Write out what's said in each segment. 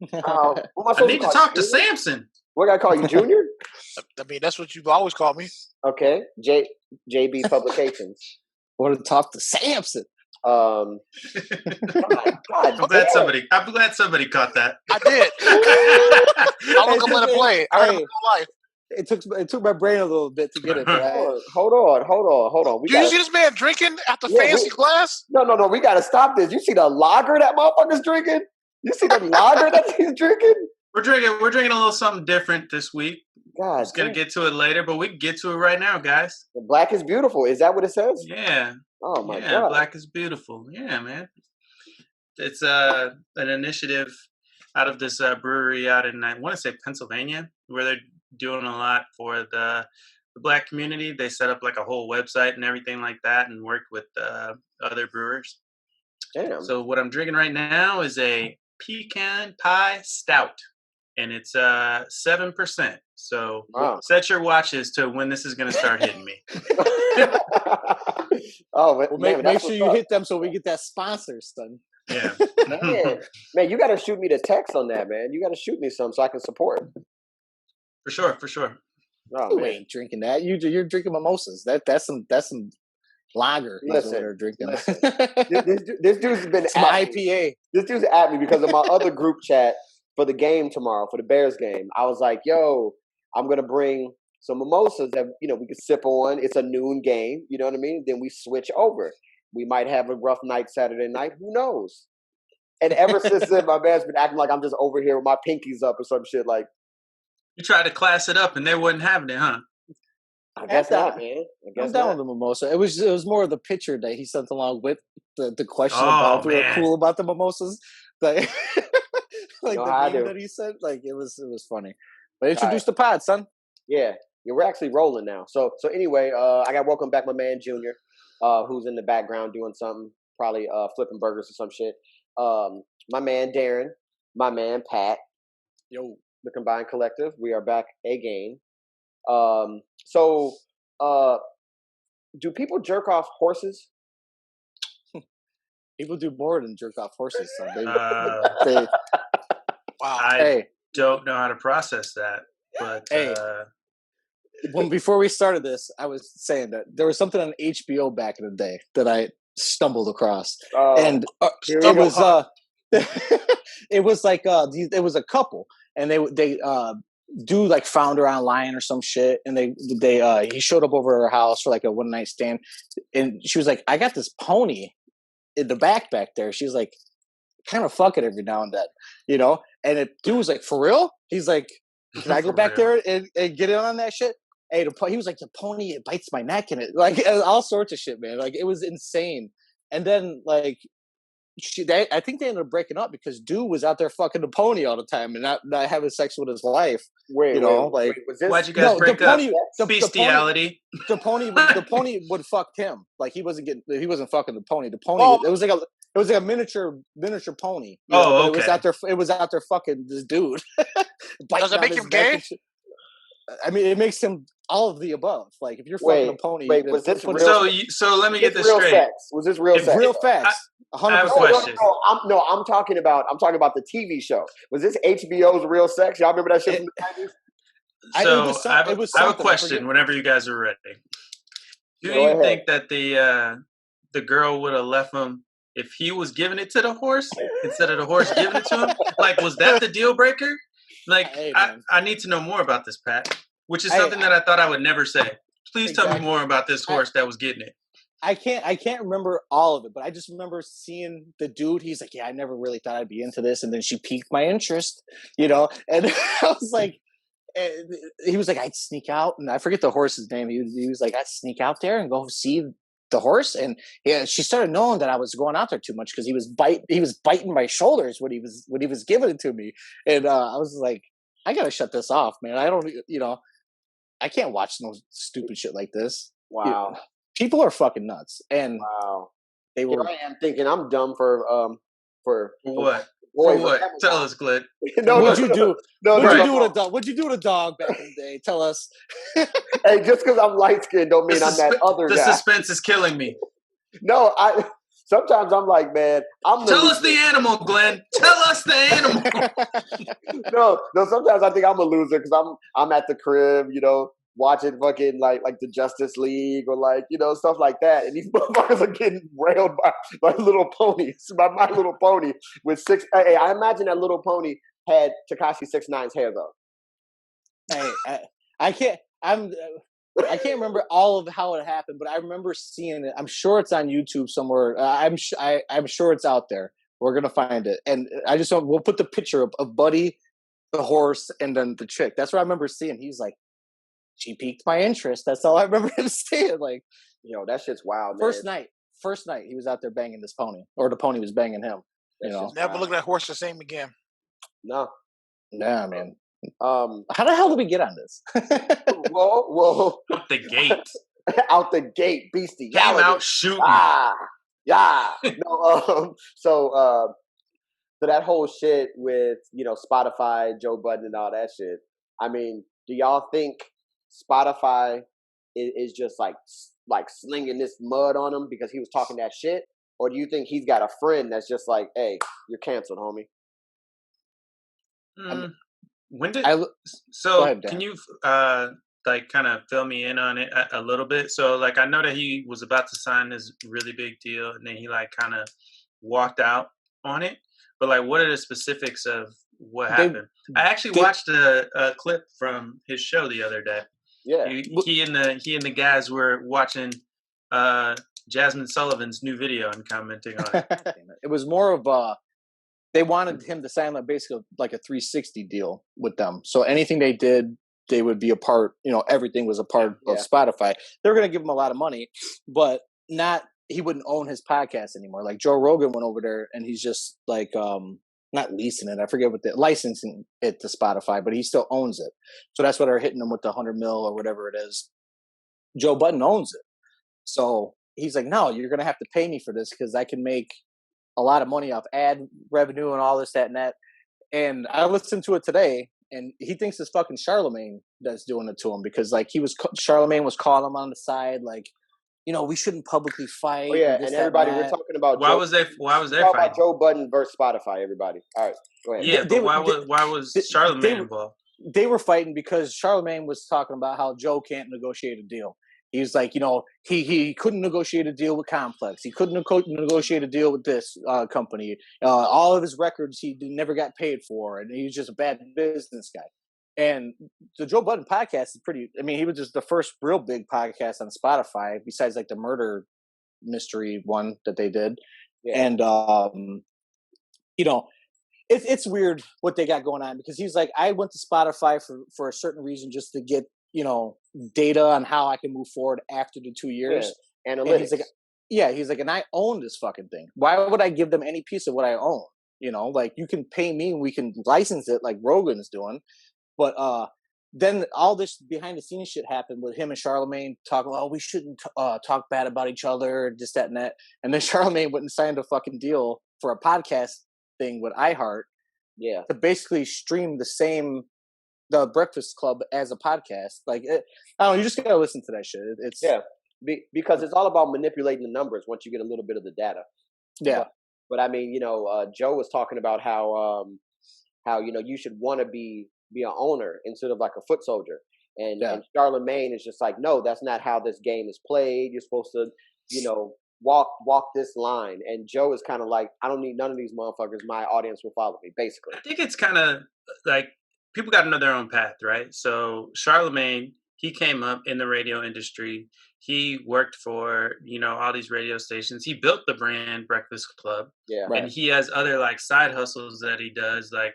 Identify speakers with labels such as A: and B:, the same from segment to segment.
A: Who am I
B: I
A: supposed
B: need
A: to
B: to
A: call
B: talk to
A: you? Junior?
B: Samson.
A: What I call you, Junior?
C: I mean, that's what you've always called me.
A: Okay, JB Publications.
D: Want to talk to Samson?
A: God
B: I'm glad somebody caught that.
C: I did. I'll look up let it play. I heard it in real life.
D: It took my brain a little bit to get it. But
A: Hold on.
C: Do you see this man drinking after fancy glass?
A: No. We got to stop this. You see the lager that motherfucker's drinking? You see the lager that he's drinking?
B: We're drinking a little something different this week.
A: God,
B: just gonna get to it later, but we can get to it right now, guys.
A: Black is beautiful. Is that what it says?
B: Yeah.
A: Oh my God.
B: Black is beautiful. Yeah, man. It's an initiative out of this brewery out in, I want to say, Pennsylvania, where they're doing a lot for the Black community. They set up like a whole website and everything like that, and worked with other brewers.
A: Damn.
B: So what I'm drinking right now is a pecan pie stout, and it's 7%. So set your watches to when this is going to start hitting me.
D: Make sure you hit them so we get that sponsor, son.
B: Yeah.
A: man, you got to shoot me the text on that, man. You got to shoot me some so I can support.
B: For sure.
D: Oh, you ain't drinking that. You're drinking mimosas. That's some lager.
A: Listen,
D: drinking.
A: This dude's been
D: some IPA.
A: This dude's at me because of my other group chat for the game tomorrow, for the Bears game. I was like, yo, I'm going to bring some mimosas that, we could sip on. It's a noon game. You know what I mean? Then we switch over. We might have a rough night Saturday night. Who knows? And ever since then, my man's been acting like I'm just over here with my pinkies up or some shit. Like,
B: you tried to class it up and they wasn't having it, huh?
A: I guess not, man.
D: I'm down with the mimosa. It was more of the picture that he sent along with the question about if we were cool about the mimosas. Like, like the meme that he sent. Like it was funny. But introduce the pod, son.
A: Yeah, we're actually rolling now. So anyway, I got welcome back my man Junior, who's in the background doing something, probably flipping burgers or some shit. My man Darren, my man Pat.
D: Yo.
A: The Combined Collective. We are back again. Do people jerk off horses?
D: People do more than jerk off horses. Son.
B: I don't know how to process that. But
D: before we started this, I was saying that there was something on HBO back in the day that I stumbled across, and it was it was like it was a couple, and they do like found her online or some shit, and he showed up over her house for like a one night stand, and she was like, I got this pony in the back there. She's like, kind of fuck it every now and then, and the dude was like, for real? He's like, can I go back there and get in on that shit? Hey, he was like, the pony, it bites my neck, and it like all sorts of shit, man. Like it was insane. And then like I think they ended up breaking up because dude was out there fucking the pony all the time and not having sex with his wife.
A: Wait,
B: why'd you guys break up? Bestiality.
D: The pony would fuck him. Like he wasn't fucking the pony. The pony it was like a miniature pony.
B: Okay.
D: It was out there fucking this dude.
C: Does it make him gay?
D: I mean, it makes him all of the above. Like if you're fucking a pony.
A: Was this real?
B: So let me get this straight.
A: Sex? Was this real sex?
D: Real facts.
B: 100%. I have a question.
A: I'm talking about the TV show. Was this HBO's Real Sex? Y'all remember that shit from the 90s?
B: So I have a question. Whenever you guys are ready, do you think that the girl would have left him if he was giving it to the horse instead of the horse giving it to him? Like, was that the deal breaker? Like, I need to know more about this, Pat. Which is something that I thought I would never say. Please tell me more about this horse that was getting it.
D: I can't remember all of it, but I just remember seeing the dude. He's like, yeah, I never really thought I'd be into this. And then she piqued my interest, and I was like, he was like, I'd sneak out, and I forget the horse's name. He was like, I'd sneak out there and go see the horse. And she started knowing that I was going out there too much because he was biting my shoulders when he was giving it to me. And I was like, I got to shut this off, man. I don't, I can't watch no stupid shit like this.
A: Wow.
D: People are fucking nuts, and
A: they were. Here I am thinking I'm dumb for
B: what? For what? Tell us, Glenn.
D: What'd you do? What'd you do with a dog? What'd you do with a dog back in the day? Tell us.
A: Hey, just because I'm light skinned don't mean I'm that other guy.
B: The suspense is killing me.
A: No, sometimes I'm like, man,
B: Tell us the animal, Glenn. Tell us the animal.
A: no. Sometimes I think I'm a loser because I'm at the crib, watching fucking like the Justice League or like stuff like that, and these motherfuckers are getting railed by little ponies, by My Little Pony with six. Hey, I imagine that Little Pony had Tekashi 6ix9ine's hair though.
D: Hey, I can't remember all of how it happened, but I remember seeing it. I'm sure it's on YouTube somewhere. I'm sure it's out there. We're gonna find it, and we'll put the picture of Buddy, the horse, and then the chick. That's what I remember seeing. He's like, she piqued my interest. That's all I remember him saying. Like,
A: that shit's wild.
D: First night, he was out there banging this pony, or the pony was banging him.
C: Never look at that horse the same again.
A: No.
D: Nah, man. How the hell did we get on this?
A: Whoa!
B: Out the gate.
A: Out the gate, beastie.
B: Came out shooting.
A: Yeah. No. So that whole shit with Spotify, Joe Budden, and all that shit. I mean, do y'all think Spotify is just like slinging this mud on him because he was talking that shit, or do you think he's got a friend that's just like, hey, you're canceled, homie?
B: When did
D: ahead,
B: can you like kind of fill me in on it a little bit? So like I know that he was about to sign this really big deal and then he like kind of walked out on it, but like what are the specifics of what happened? I actually watched a clip from his show the other day.
A: Yeah,
B: he and the guys were watching Jasmine Sullivan's new video and commenting on it.
D: It was more of they wanted him to sign basically like a 360 deal with them. So anything they did, they would be a part, everything was a part of Spotify. They were going to give him a lot of money, but he wouldn't own his podcast anymore. Like Joe Rogan went over there and he's just like, not leasing it. I forget licensing it to Spotify, but he still owns it. So that's why they're hitting him with the 100 mil or whatever it is. Joe Budden owns it. So he's like, no, you're going to have to pay me for this because I can make a lot of money off ad revenue and all this, that, and that. And I listened to it today, and he thinks it's fucking Charlemagne that's doing it to him because, like, Charlemagne was calling him on the side, like, we shouldn't publicly fight.
A: Oh yeah, and everybody, we're talking about
B: why was they fighting?
A: About Joe Budden versus Spotify. Everybody, all right, go ahead.
B: Yeah, but why was Charlemagne involved?
D: They were fighting because Charlemagne was talking about how Joe can't negotiate a deal. He was like, he couldn't negotiate a deal with Complex. He couldn't negotiate a deal with this company. All of his records he never got paid for, and he was just a bad business guy. And the Joe Budden podcast is pretty. I mean, he was just the first real big podcast on Spotify, besides like the murder mystery one that they did. Yeah. And it's weird what they got going on because he's like, I went to Spotify for a certain reason just to get data on how I can move forward after the 2 years.
A: Yeah. Analytics.
D: And he's like, and I own this fucking thing. Why would I give them any piece of what I own? Like you can pay me and we can license it like Rogan's doing. But then all this behind the scenes shit happened with him and Charlemagne talking, we shouldn't talk bad about each other, this, that, and that. And then Charlemagne went and signed a fucking deal for a podcast thing with iHeart.
A: Yeah.
D: To basically stream the Breakfast Club as a podcast. Like, I don't know, you just gotta listen to that shit.
A: Because it's all about manipulating the numbers once you get a little bit of the data.
D: Yeah.
A: But I mean, Joe was talking about how you should want to be an owner instead of like a foot soldier. And Charlemagne is just like, no, that's not how this game is played. You're supposed to, walk this line. And Joe is kind of like, I don't need none of these motherfuckers. My audience will follow me, basically.
B: I think it's kind of like people got to know their own path, right? So Charlemagne, he came up in the radio industry. He worked for, all these radio stations. He built the brand Breakfast Club.
A: Yeah.
B: Right. And he has other like side hustles that he does. Like,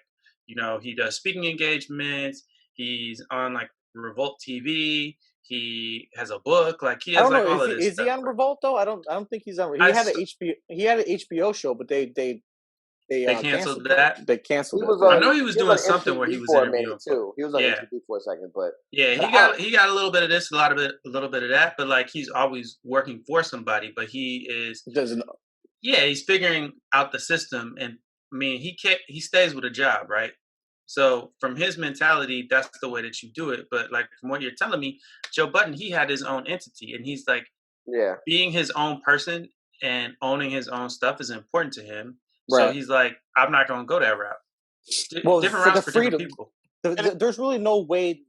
B: he does speaking engagements. He's on like Revolt TV. He has a book. Like he has like all of this.
D: Is he on Revolt though? I don't think he's on. He had an HBO show, but they
B: canceled that.
D: They canceled it.
B: I know he was doing something where he was interviewing
A: too. He was on MTV for a second, but
B: he got a little bit of this, a little bit of that. But like he's always working for somebody. But he doesn't. Yeah, he's figuring out the system, and I mean he stays with a job, right? So from his mentality, that's the way that you do it. But like from what you're telling me, Joe Budden, he had his own entity, and he's like, being his own person and owning his own stuff is important to him.
D: Right.
B: So he's like, I'm not going to go that route. Different routes for different people.
D: There's really no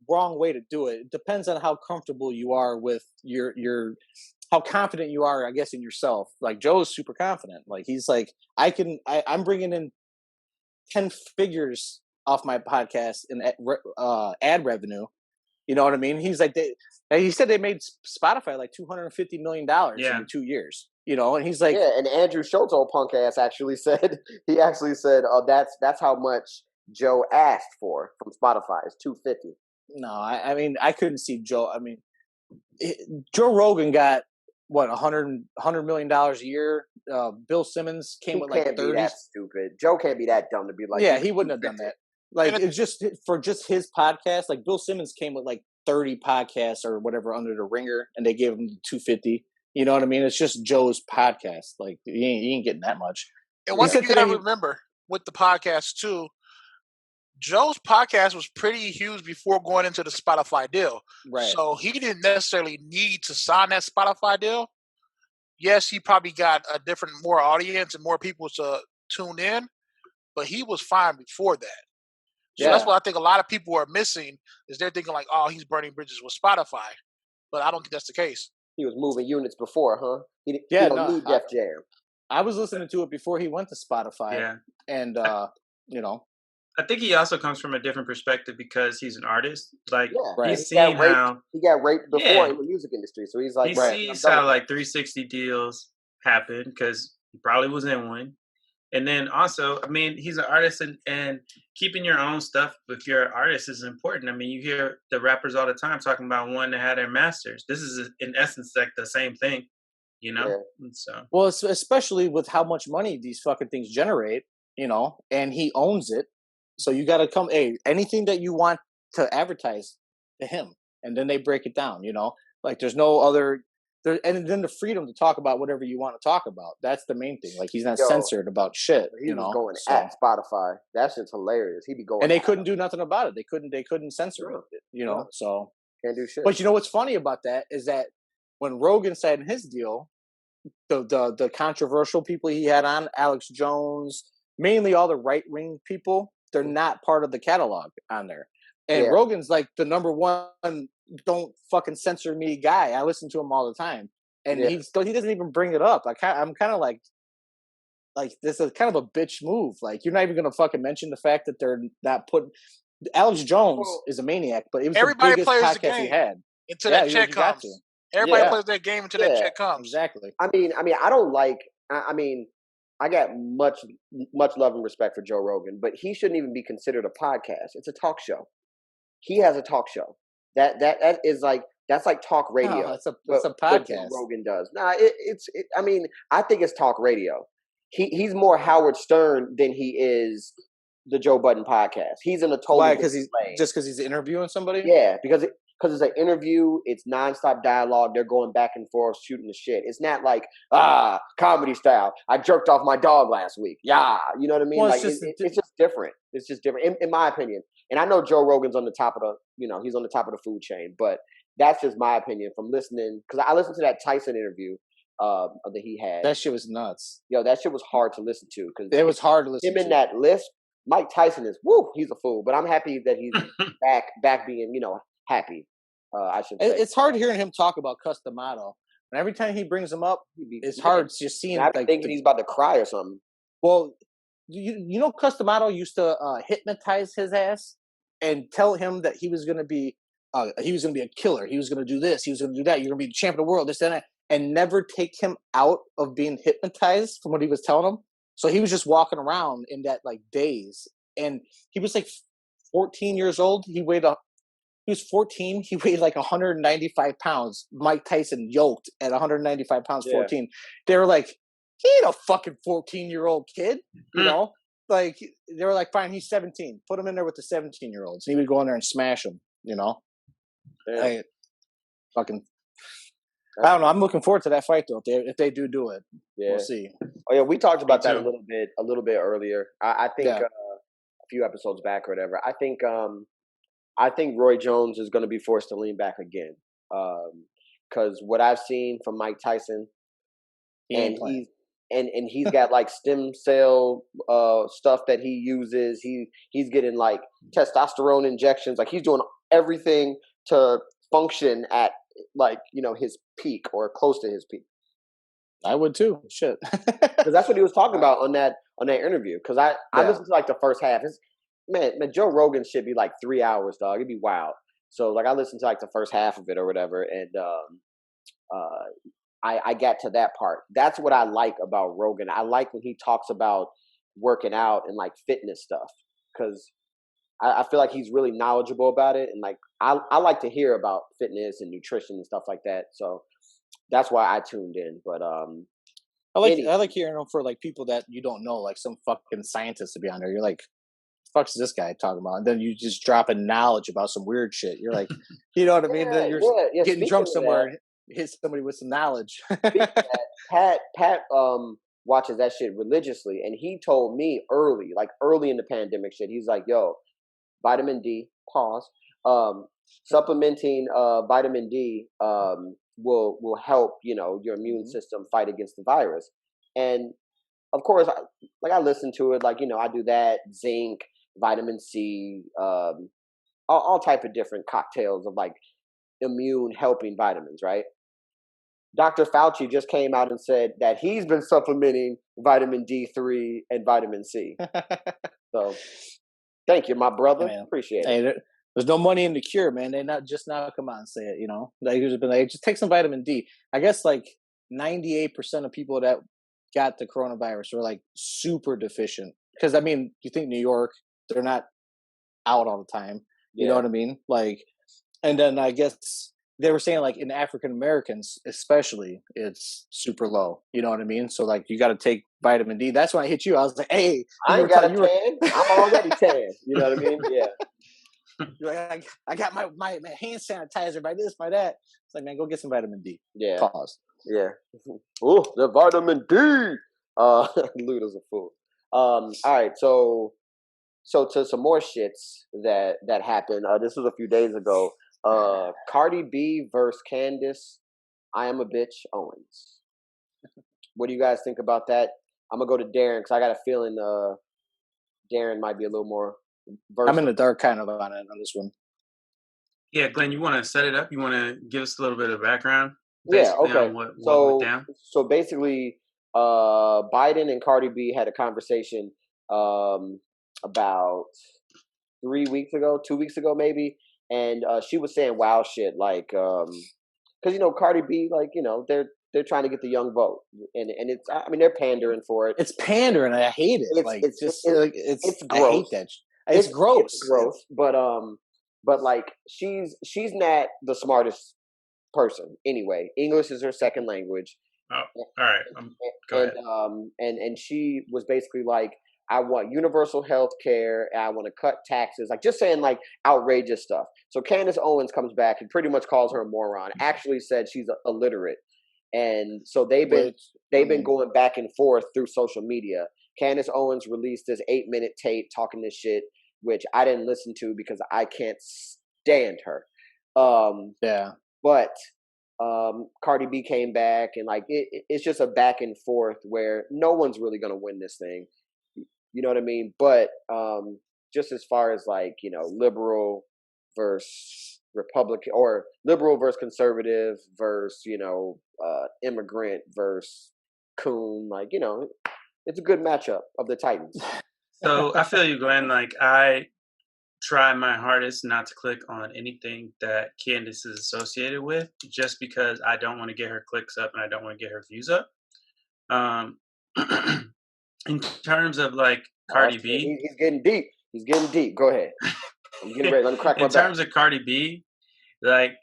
D: wrong way to do it. It depends on how comfortable you are with your how confident you are, I guess, in yourself. Like Joe's super confident. Like he's like, I'm bringing in 10 figures off my podcast in ad revenue. You know what I mean? He's like, he said they made Spotify like $250 million in 2 years. You know, and he's like,
A: yeah. And Andrew Schultz, old punk ass, actually said, that's how much Joe asked for from Spotify. It's $250.
D: No, I mean, I couldn't see Joe. I mean, Joe Rogan got what $100 million a year. Bill Simmons came with like 30.
A: Be that stupid. Joe can't be that dumb to be like.
D: Yeah, he wouldn't have done that. Like it's just for just his podcast. Like Bill Simmons came with like 30 podcasts or whatever under the ringer, and they gave him $250. You know what I mean? It's just Joe's podcast. Like he ain't getting that much.
C: And one thing you gotta remember with the podcast too, Joe's podcast was pretty huge before going into the Spotify deal.
D: Right.
C: So he didn't necessarily need to sign that Spotify deal. Yes, he probably got a more audience and more people to tune in, but he was fine before that. So that's what I think a lot of people are missing is they're thinking like, oh, he's burning bridges with Spotify. But I don't think that's the case.
A: He was moving units before, huh? He don't need Def Jam.
D: I was listening to it before he went to Spotify.
B: Yeah.
D: And, you know.
B: I think he also comes from a different perspective because he's an artist. Like he's
A: seen how he got raped before in the music industry, so he's like,
B: he sees how like 360 deals happen because he probably was in one. And then also, I mean, he's an artist, and keeping your own stuff with your artist is important. I mean, you hear the rappers all the time talking about wanting to have their masters. This is in essence like the same thing, you know.
A: Yeah.
B: So
D: well, especially with how much money these fucking things generate, you know, and he owns it. So you got to come, hey, anything that you want to advertise to him, and then they break it down, you know, like there's no other, and then the freedom to talk about whatever you want to talk about. That's the main thing. Like he's not censored about shit.
A: He was going at Spotify. That shit's hilarious. He'd be going,
D: and they couldn't do nothing about it. They couldn't censor it, you know. So
A: can't do shit.
D: But you know what's funny about that is that when Rogan signed his deal, the controversial people he had on, Alex Jones, mainly all the right wing people, they're not part of the catalog on there. And Rogan's like the number one don't fucking censor me guy. I listen to him all the time. And he doesn't even bring it up. I'm kind of like this is kind of a bitch move. Like you're not even gonna fucking mention the fact that they're not putting Alex Jones is a maniac, but it was the biggest podcast he had.
C: Until that check comes. Everybody plays that game until that check comes.
D: Exactly.
A: I mean, I don't like. I mean, I got much love and respect for Joe Rogan, but he shouldn't even be considered a podcast. It's a talk show. He has a talk show. That is like that's like talk radio.
D: No, it's a podcast.
A: Joe Rogan does. Nah, I mean, I think it's talk radio. He's more Howard Stern than he is the Joe Budden podcast. He's in a totally
D: because he's interviewing somebody.
A: Yeah, because it's an interview. It's nonstop dialogue. They're going back and forth, shooting the shit. It's not like comedy style. I jerked off my dog last week. Yeah, you know what I mean. Well, it's just different. It's just different, in my opinion. And I know Joe Rogan's on the top of he's on the top of the food chain. But that's just my opinion from listening, because I listened to that Tyson interview that he had.
D: That shit was nuts.
A: Yo, that shit was hard to listen to because
D: it was hard to listen.
A: Him in that list, Mike Tyson is he's a fool. But I'm happy that he's back being happy. I should say.
D: It's hard hearing him talk about Cus D'Amato. And every time he brings him up, it's hard just seeing.
A: I'm thinking he's about to cry or something.
D: Well, you know, Cus D'Amato used to hypnotize his ass and tell him that he was going to be a killer. He was going to do this. He was going to do that. You're going to be the champion of the world. This and that, and never take him out of being hypnotized from what he was telling him. So he was just walking around in that like daze, and he was like 14 years old. He was 14. He weighed like 195 pounds. Mike Tyson yoked at 195 pounds, 14. They were like, he ain't a fucking 14-year-old kid, you know? Like, they were like, fine, he's 17. Put him in there with the 17-year-olds. He would go in there and smash him, you know? Yeah. I don't know. I'm looking forward to that fight, though. If they do it, we'll see.
A: Oh, yeah, we talked about that a little bit earlier. I think a few episodes back or whatever. I think Roy Jones is going to be forced to lean back again, because what I've seen from Mike Tyson, He's got like stem cell stuff that he uses. He's getting like testosterone injections. Like he's doing everything to function at like his peak or close to his peak.
D: I would too. Shit,
A: because that's what he was talking about on that interview. Because I listened to like the first half. Man, Joe Rogan should be like 3 hours, dog. It'd be wild. So like I listened to like the first half of it or whatever, and I got to that part. That's what I like about Rogan. I like when he talks about working out and like fitness stuff, because I feel like he's really knowledgeable about it, and like I like to hear about fitness and nutrition and stuff like that. So that's why I tuned in. But
D: I like hearing them for like people that you don't know, like some fucking scientist to be on there. You're like, the fuck's this guy talking about? And then you just drop in knowledge about some weird shit. You're like, you know what I mean? Then you're getting drunk somewhere and hit somebody with some knowledge.
A: Pat watches that shit religiously, and he told me early in the pandemic shit, he's like, yo, vitamin D, supplementing vitamin D will help your immune system fight against the virus. And of course, I listen to it, like I do that, zinc, vitamin C, all type of different cocktails of like immune helping vitamins, right? Dr. Fauci just came out and said that he's been supplementing vitamin D3 and vitamin C. So thank you, my brother. Man, appreciate it.
D: There's no money in the cure, man. They not just now come out and say it, They just been like, just take some vitamin D. I guess like 98% of people that got the coronavirus were like super deficient. Because I mean, you think New York, they're not out all the time. You know what I mean? Like, and then I guess they were saying like in African Americans, especially, it's super low. You know what I mean? So like you got to take vitamin D. That's when I hit you. I was like, hey,
A: I ain't got a tan. I'm already tan. You know what I mean? Yeah.
D: You're like, I got my hand sanitizer, by this, by that. It's like, man, go get some vitamin D.
A: Yeah.
D: Pause.
A: Yeah. Oh, the vitamin D. Luda's a fool. All right, so to some more shits that happened. This was a few days ago. Cardi B versus Candace I Am a Bitch Owens. What do you guys think about that? I'm gonna go to Darren because I got a feeling Darren might be a little more versed.
D: I'm in the dark kind of on this one.
B: Yeah, Glenn, you want to set it up? You want to give us a little bit of background?
A: Yeah, okay.
B: On what went down?
A: So basically, Biden and Cardi B had a conversation about 2 weeks ago maybe, and she was saying wild shit like, because Cardi B, like they're trying to get the young vote, and it's, I mean, they're pandering for it.
D: It's pandering. I hate it.
A: It's gross.
D: I hate that. It's gross.
A: It's gross. But like she's not the smartest person anyway. English is her second language.
B: Oh, all right. Go ahead.
A: And she was basically like, I want universal health care, and I want to cut taxes, like just saying like outrageous stuff. So Candace Owens comes back and pretty much calls her a moron. Actually said she's illiterate. And so they've been going back and forth through social media. Candace Owens released this 8-minute tape talking this shit, which I didn't listen to because I can't stand her. But Cardi B came back, and like it's just a back and forth where no one's really gonna win this thing. You know what I mean? But just as far as like liberal versus Republican, or liberal versus conservative versus immigrant versus coon, like it's a good matchup of the Titans.
B: So I feel you, Glenn. Like I try my hardest not to click on anything that Candace is associated with, just because I don't want to get her clicks up and I don't want to get her views up. In terms of like Cardi B,
A: he's getting deep. He's getting deep. Go ahead. I'm getting ready. Let me crack my back.
B: In terms of Cardi B, like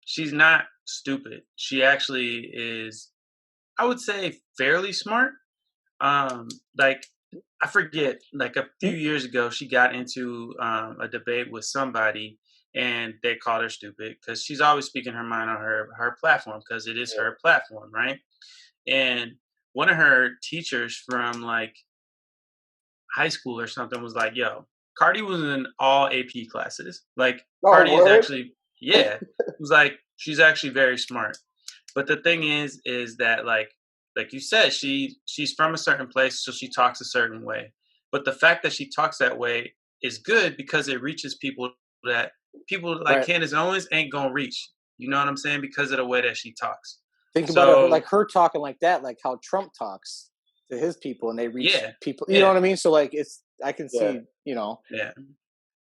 B: she's not stupid. She actually is, I would say, fairly smart. Like I forget, like a few years ago, she got into a debate with somebody, and they called her stupid because she's always speaking her mind on her platform, because it is her platform, right? And one of her teachers from like high school or something was like, yo, Cardi was in all AP classes. Like Cardi is actually, it was like, she's actually very smart. But the thing is that like like you said, she's from a certain place, so she talks a certain way. But the fact that she talks that way is good because it reaches people that people like Candace Owens ain't gonna reach. You know what I'm saying? Because of the way that she talks.
D: Think about it, like her talking like that, like how Trump talks to his people, and they reach people. You know what I mean? So like, I can see, you know.
B: Yeah.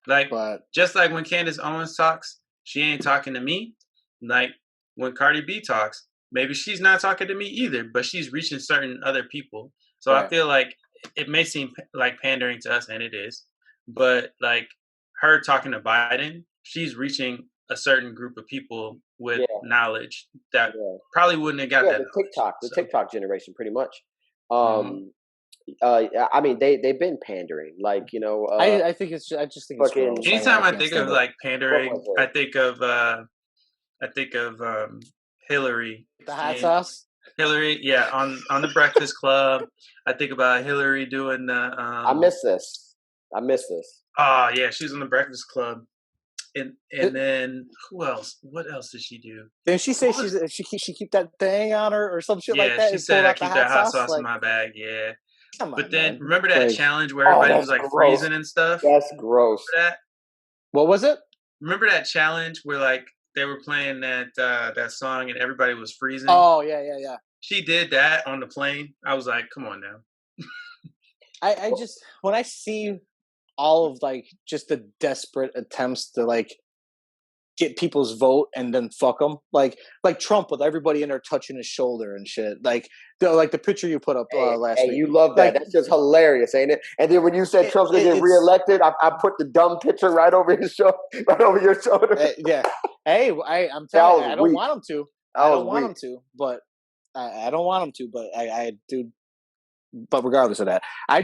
B: Like, just like when Candace Owens talks, she ain't talking to me. Like when Cardi B talks, maybe she's not talking to me either, but she's reaching certain other people. So I feel like it may seem like pandering to us, and it is, but like her talking to Biden, she's reaching a certain group of people with knowledge that probably wouldn't have got that.
A: The TikTok generation, pretty much. I mean, they've been pandering, like, you know.
D: I think it's. I just think it's gross.
B: Anytime I think of like pandering, I think of Hillary.
D: The hot sauce.
B: Hillary, on the Breakfast Club. I think about Hillary doing the. I
A: miss this.
B: Oh yeah, she was on the Breakfast Club, and then who else? What else did she do?
D: Didn't she say she keep that thing on her or some shit like that?
B: Yeah, she said I keep that hot sauce in my bag. Yeah. But then remember that challenge where everybody was like freezing and stuff?
A: That's gross.
D: What was it?
B: Remember that challenge where like they were playing that song and everybody was freezing?
D: Oh yeah.
B: She did that on the plane. I was like, come on now.
D: I just when I see all of like just the desperate attempts to like get people's vote and then fuck them, like Trump with everybody in there touching his shoulder and shit, like the picture you put up last week.
A: You love that. Like, that's just hilarious, ain't it? And then when you said Trump's gonna get reelected, I put the dumb picture right over his shoulder, right over your shoulder.
D: Yeah. Hey, I'm telling you, I don't want him to. I don't want him to, but I don't want him to, but I do. But regardless of that, I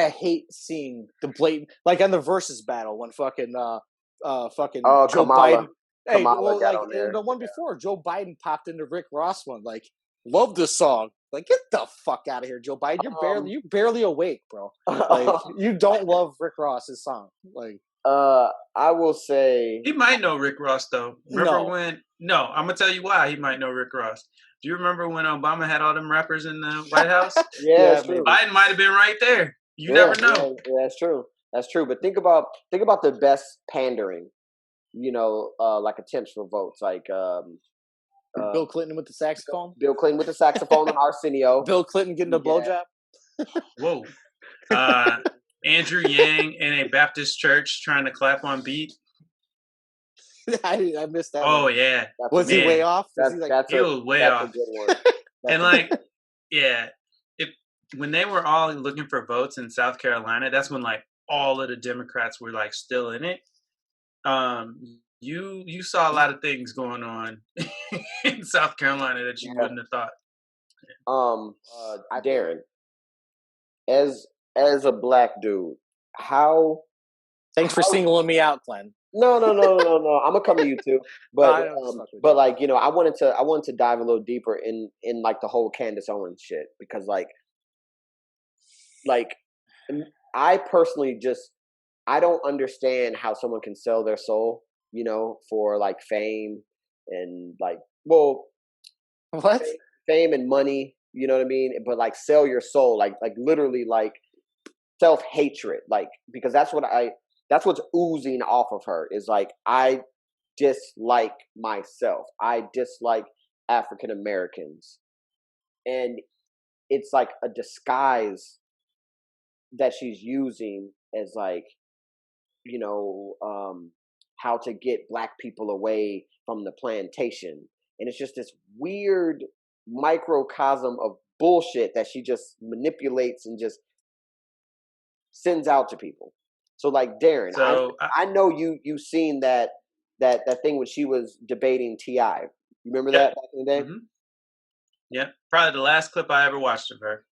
D: hate seeing the blatant, like on the versus battle when fucking Joe Biden. Hey, well, like the one before, Joe Biden popped into Rick Ross one, like, love this song. Like, get the fuck out of here, Joe Biden. You're barely awake, bro. Like, you don't love Rick Ross's song. Like,
A: I will say
B: he might know Rick Ross though. Remember when? No, I'm gonna tell you why he might know Rick Ross. Do you remember when Obama had all them rappers in the White House?
A: Yeah, that's true.
B: Biden might have been right there. You never know.
A: Yeah, that's true. That's true. But think about the best pandering. You know, like attempts for votes, like
D: Bill Clinton with the saxophone.
A: Bill Clinton with the saxophone and Arsenio.
D: Bill Clinton getting a blowjob.
B: Whoa. Andrew Yang in a Baptist church trying to clap on beat.
D: I missed that.
B: Oh
D: one.
B: Yeah.
D: Was he way off?
B: He was way off. And like, yeah, when they were all looking for votes in South Carolina, that's when like all of the Democrats were like still in it. You saw a lot of things going on in South Carolina that you wouldn't have thought.
A: Darren, as a black dude,
D: Thanks for singling me out, Glenn.
A: No. I'm gonna come to you too, but like, you know, I wanted to dive a little deeper in like the whole Candace Owens shit, because like I personally I don't understand how someone can sell their soul, you know, for like fame and like, well,
D: what?
A: Fame and money, you know what I mean? But like sell your soul, like literally like self-hatred, like, because that's what's oozing off of her is like, I dislike myself. I dislike African Americans. And it's like a disguise that she's using as like, you know, how to get black people away from the plantation. And it's just this weird microcosm of bullshit that she just manipulates and just sends out to people. So like, Darren, I know you seen that thing when she was debating T.I. You remember that back in the day?
B: Mm-hmm. Yeah, probably the last clip I ever watched of her.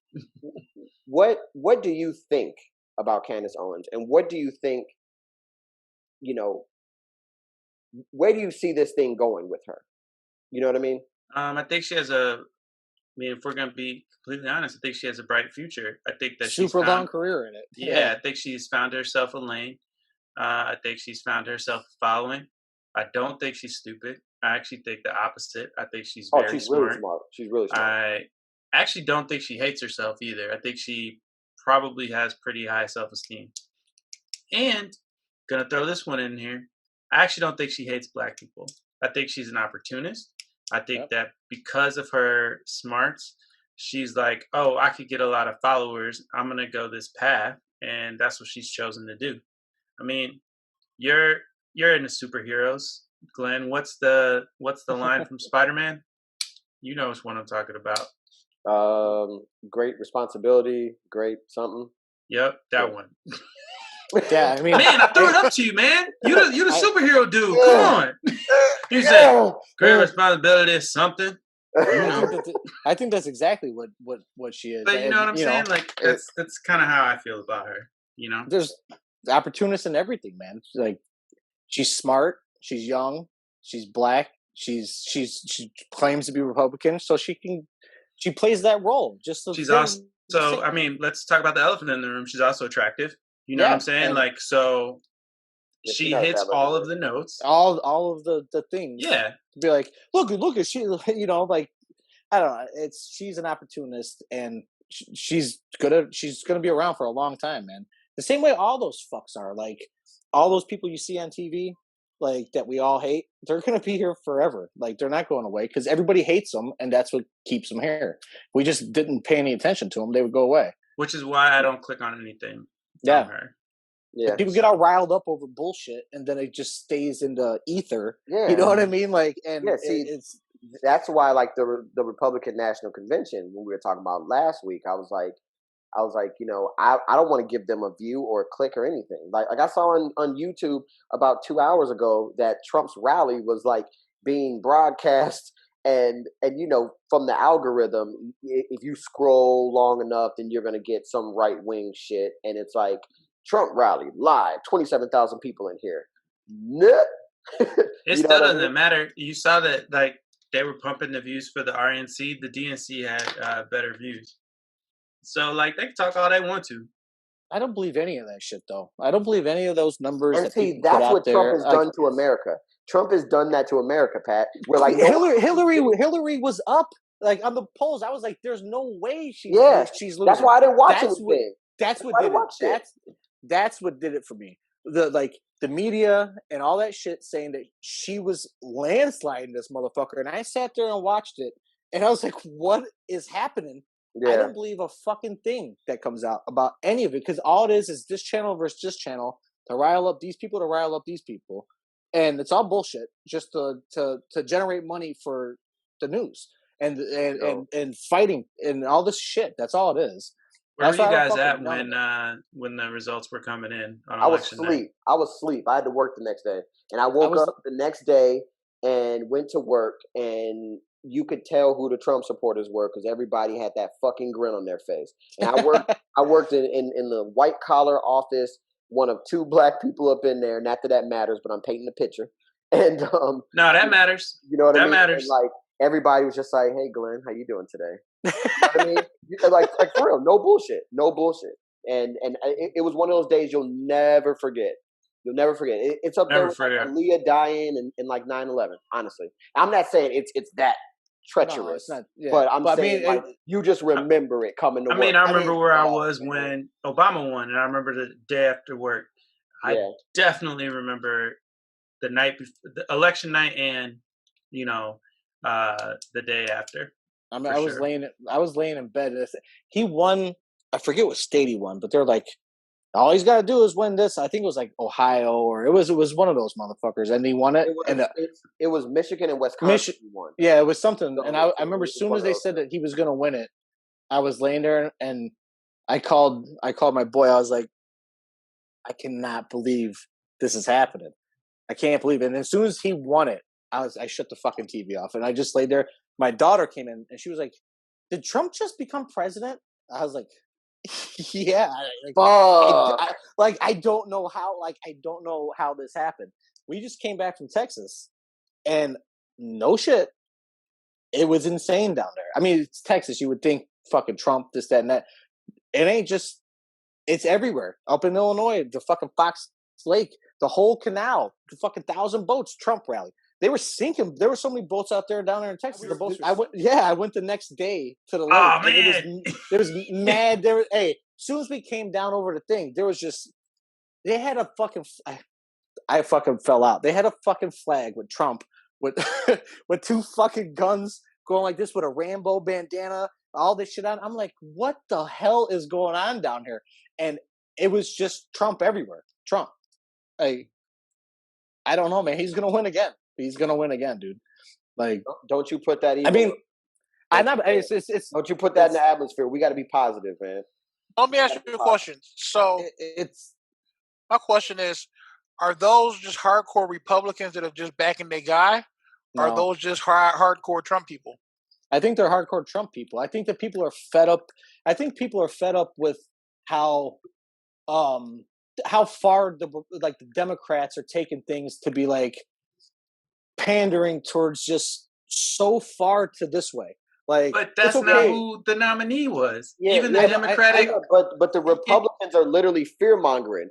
A: What do you think about Candace Owens, and what do you think, you know, where do you see this thing going with her? You know what I mean?
B: I think she has if we're gonna be completely honest, I think she has a bright future. I think that
D: super long career in it.
B: Yeah, I think she's found herself a lane. I think she's found herself following. I don't think she's stupid. I actually think the opposite. I think she's very
A: smart.
B: smart.
A: Really smart. She's really smart.
B: I actually don't think she hates herself either. I think she probably has pretty high self-esteem. And gonna throw this one in here. I actually don't think she hates black people. I think she's an opportunist. I think that because of her smarts, she's like, oh, I could get a lot of followers. I'm gonna go this path, and that's what she's chosen to do. I mean, you're into superheroes, Glenn. What's the line from Spider-Man? You know what I'm talking about.
A: Great responsibility, great something.
B: Yep, that one.
D: Yeah, I mean,
B: man, I threw it up to you, man. You the superhero dude. Come on. You said great responsibility is something. You know.
D: I think that's exactly what she is.
B: But you know what I'm saying? Like that's kind of how I feel about her. You know,
D: there's opportunists in everything, man. Like she's smart, she's young, she's black, she claims to be Republican, so she plays that role. Just so
B: she's also. So I mean, let's talk about the elephant in the room. She's also attractive. You know what I'm saying? Like, so she hits all of the notes.
D: All of the things.
B: Yeah.
D: To be like, look at she, you know, like, I don't know. She's an opportunist, and she's gonna be around for a long time, man. The same way all those fucks are. Like, all those people you see on TV, like, that we all hate, they're gonna be here forever. Like, they're not going away because everybody hates them, and that's what keeps them here. If we just didn't pay any attention to them, they would go away.
B: Which is why I don't click on anything.
D: Yeah.
B: Her.
A: Yeah.
D: People get all riled up over bullshit, and then it just stays in the ether.
A: Yeah.
D: You know what I mean? Like, and
A: it's that's why, like, the Republican National Convention, when we were talking about last week, I was like, you know, I don't want to give them a view or a click or anything. Like I saw on YouTube about 2 hours ago that Trump's rally was like being broadcast. And you know, from the algorithm, if you scroll long enough, then you're going to get some right-wing shit. And it's like, Trump rally, live, 27,000 people in here. Nope.
B: It still doesn't matter. You saw that, like, they were pumping the views for the RNC. The DNC had better views. So, like, they can talk all they want to.
D: I don't believe any of that shit, though. I don't believe any of those numbers.
A: And see, that's what Trump has done to America. Trump has done that to America, Pat. We're like,
D: Hillary was up, like, on the polls. I was like, there's no way she's losing.
A: That's why I didn't watch it.
D: That's what did it. That's what did it for me. The media and all that shit saying that she was landsliding this motherfucker, and I sat there and watched it, and I was like, what is happening? Yeah. I don't believe a fucking thing that comes out about any of it, because all it is this channel versus this channel to rile up these people, and it's all bullshit just to generate money for the news and fighting and all this shit. That's all it is.
B: Where were you guys at when the results were coming in on election night?
A: I was asleep. I had to work the next day, and I woke up the next day and went to work, and you could tell who the Trump supporters were because everybody had that fucking grin on their face. And I worked in the white collar office, one of two black people up in there. Not that that matters, but I'm painting the picture. And
B: no, that matters.
A: You know what I mean?
B: That matters.
A: And, like, everybody was just like, "Hey, Glenn, how you doing today?" You know what I mean? Like for real, no bullshit. And it was one of those days you'll never forget. You'll never forget. It's up there with like Aaliyah dying and like 9/11. Honestly, I'm not saying it's that treacherous,
D: no, it's not,
A: but I'm saying like, you just remember it coming to work.
B: I remember where I was when Obama won, and I remember the day after work. I definitely remember the night before, the election night, and the day after.
D: I mean, I was laying in bed. He won. I forget what state he won, but they're like, all he's got to do is win this. I think it was like Ohio, or it was one of those motherfuckers, and he won it.
A: It was Michigan and Wisconsin. He won.
D: Yeah, it was something. And I remember as soon as they said that he was going to win it, I was laying there and I called my boy. I was like, I cannot believe this is happening. I can't believe it. And as soon as he won it, I shut the fucking TV off and I just laid there. My daughter came in and she was like, "Did Trump just become president?" I was like, "Yeah." I don't know how this happened. We just came back from Texas, and no shit, it was insane down there. I mean, it's Texas. You would think fucking Trump, this, that, and that. It ain't just. It's everywhere. Up in Illinois, the fucking Fox Lake, the whole canal, the fucking 1,000 boats, Trump rally. They were sinking. There were so many boats out there down there in Texas. The boats. I went the next day to the lake.
B: Oh man,
D: it was mad. As soon as we came down over the thing, there was just. They had a fucking. I fucking fell out. They had a fucking flag with Trump with with 2 fucking guns going like this with a Rambo bandana, all this shit on. I'm like, what the hell is going on down here? And it was just Trump everywhere. Trump. I don't know, man. He's gonna win again. He's gonna win again, dude. Like,
A: don't you put that?
D: I mean,
A: don't you put that in the atmosphere? We got to be positive, man.
C: Let me ask you a question. So, my question is: are those just hardcore Republicans that are just backing their guy? No. Are those just hardcore Trump people?
D: I think they're hardcore Trump people. I think that people are fed up. I think people are fed up with how far the Democrats are taking things to be like pandering towards just so far to this way. Like,
B: but that's not who the nominee was. Yeah, even the Democratic.
A: but the Republicans are literally fear mongering.